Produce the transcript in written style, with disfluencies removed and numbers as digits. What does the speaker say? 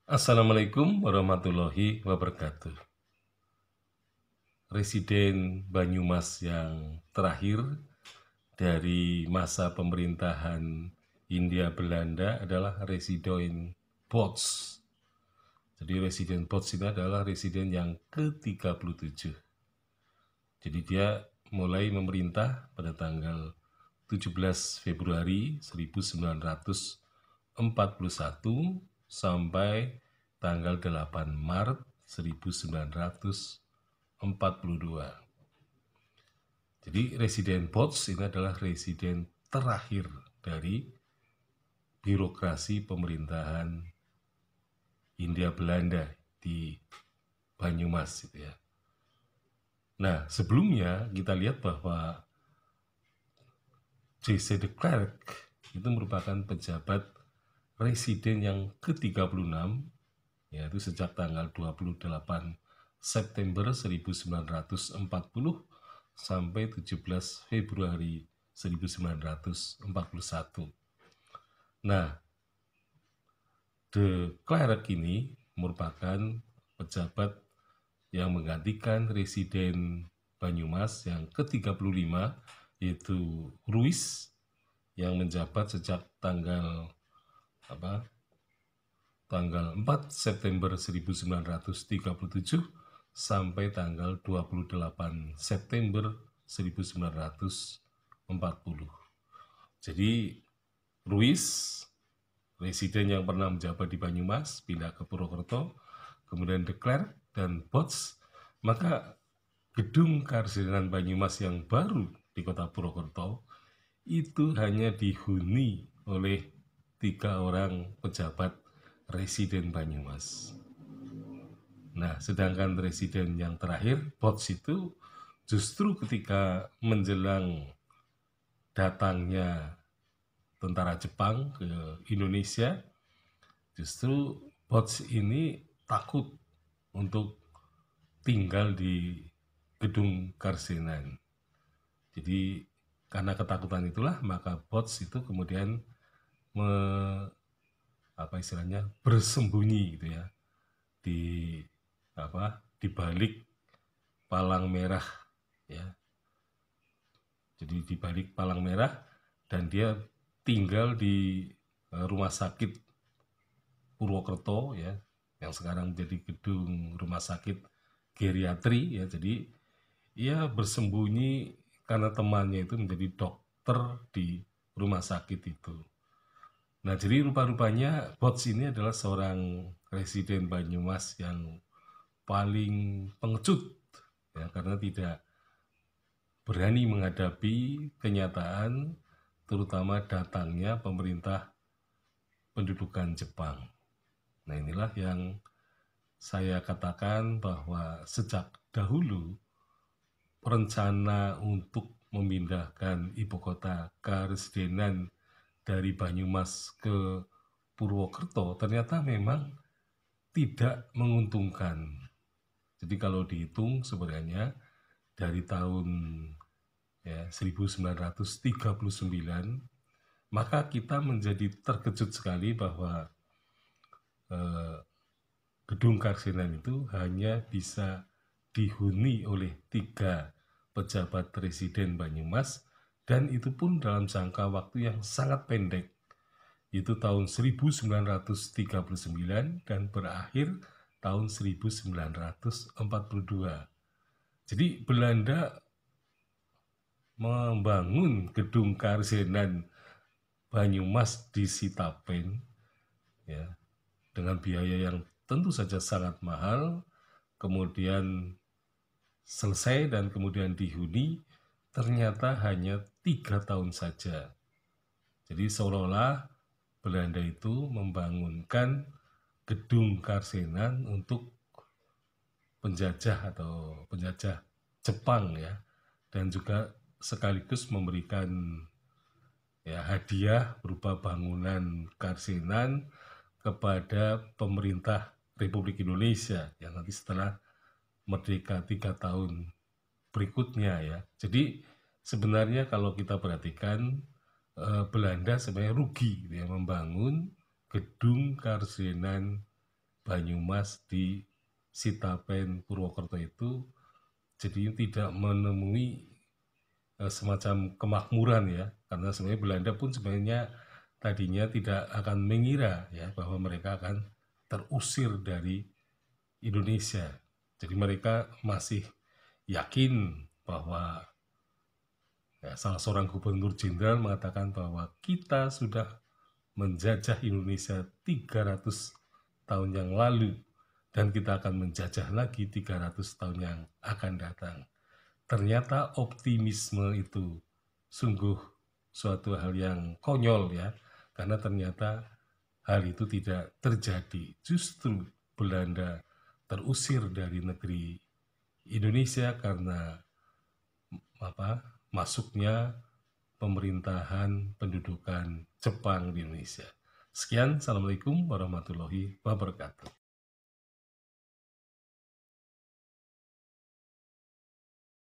Assalamualaikum warahmatullahi wabarakatuh. Residen Banyumas yang terakhir dari masa pemerintahan Hindia Belanda adalah Residen Bots. Jadi Residen Bots ini adalah residen yang ke-37. Jadi dia mulai memerintah pada tanggal 17 Februari 1941 sampai tanggal 8 Maret 1942. Jadi Residen Bots ini adalah residen terakhir dari birokrasi pemerintahan Hindia Belanda di Banyumas gitu ya. Nah, sebelumnya kita lihat bahwa J.C. de Klerk itu merupakan pejabat residen yang ke-36, yaitu sejak tanggal 28 September 1940 sampai 17 Februari 1941. Nah, de Klerk ini merupakan pejabat yang menggantikan residen Banyumas yang ke-35, yaitu Ruiz, yang menjabat sejak tanggal 4 September 1937 sampai tanggal 28 September 1940. Jadi Ruiz, residen yang pernah menjabat di Banyumas, pindah ke Purwokerto, kemudian de Klerk dan Bots, maka gedung Karsidenan Banyumas yang baru di kota Purwokerto itu hanya dihuni oleh 3 orang pejabat residen Banyumas. Nah, sedangkan residen yang terakhir, Bots, itu justru ketika menjelang datangnya tentara Jepang ke Indonesia, justru Bots ini takut untuk tinggal di gedung Karsidenan. Jadi karena ketakutan itulah maka Bots itu kemudian bersembunyi gitu ya di di balik palang merah ya. Jadi di balik palang merah, dan dia tinggal di rumah sakit Purwokerto ya, yang sekarang menjadi gedung rumah sakit geriatri ya. Jadi ia bersembunyi karena temannya itu menjadi dokter di rumah sakit itu. Nah, jadi rupa-rupanya Bots ini adalah seorang residen Banyumas yang paling pengecut ya, karena tidak berani menghadapi kenyataan, terutama datangnya pemerintah pendudukan Jepang. Nah, inilah yang saya katakan bahwa sejak dahulu rencana untuk memindahkan ibu kota Karesidenan dari Banyumas ke Purwokerto ternyata memang tidak menguntungkan. Jadi kalau dihitung sebenarnya dari tahun 1939, maka kita menjadi terkejut sekali bahwa gedung Karsidenan itu hanya bisa dihuni oleh 3 pejabat residen Banyumas, dan itu pun dalam jangka waktu yang sangat pendek, yaitu tahun 1939 dan berakhir tahun 1942. Jadi Belanda membangun gedung Karsidenan Banyumas di Sitapen ya, dengan biaya yang tentu saja sangat mahal, kemudian selesai dan kemudian dihuni ternyata hanya 3 tahun saja. Jadi seolah-olah Belanda itu membangunkan gedung Karsidenan untuk penjajah atau penjajah Jepang ya, dan juga sekaligus memberikan hadiah berupa bangunan Karsidenan kepada pemerintah Republik Indonesia yang nanti setelah merdeka 3 tahun berikutnya ya. Jadi sebenarnya kalau kita perhatikan, Belanda sebenarnya rugi ya, membangun gedung Karsidenan Banyumas di Sitapen Purwokerto itu jadi tidak menemui semacam kemakmuran ya, karena sebenarnya Belanda pun sebenarnya tadinya tidak akan mengira ya bahwa mereka akan terusir dari Indonesia. Jadi mereka masih yakin bahwa ya, salah seorang gubernur jenderal mengatakan bahwa kita sudah menjajah Indonesia 300 tahun yang lalu dan kita akan menjajah lagi 300 tahun yang akan datang. Ternyata optimisme itu sungguh suatu hal yang konyol ya, karena ternyata hal itu tidak terjadi. Justru Belanda terusir dari negeri Indonesia karena masuknya pemerintahan pendudukan Jepang di Indonesia. Sekian, Assalamualaikum warahmatullahi wabarakatuh.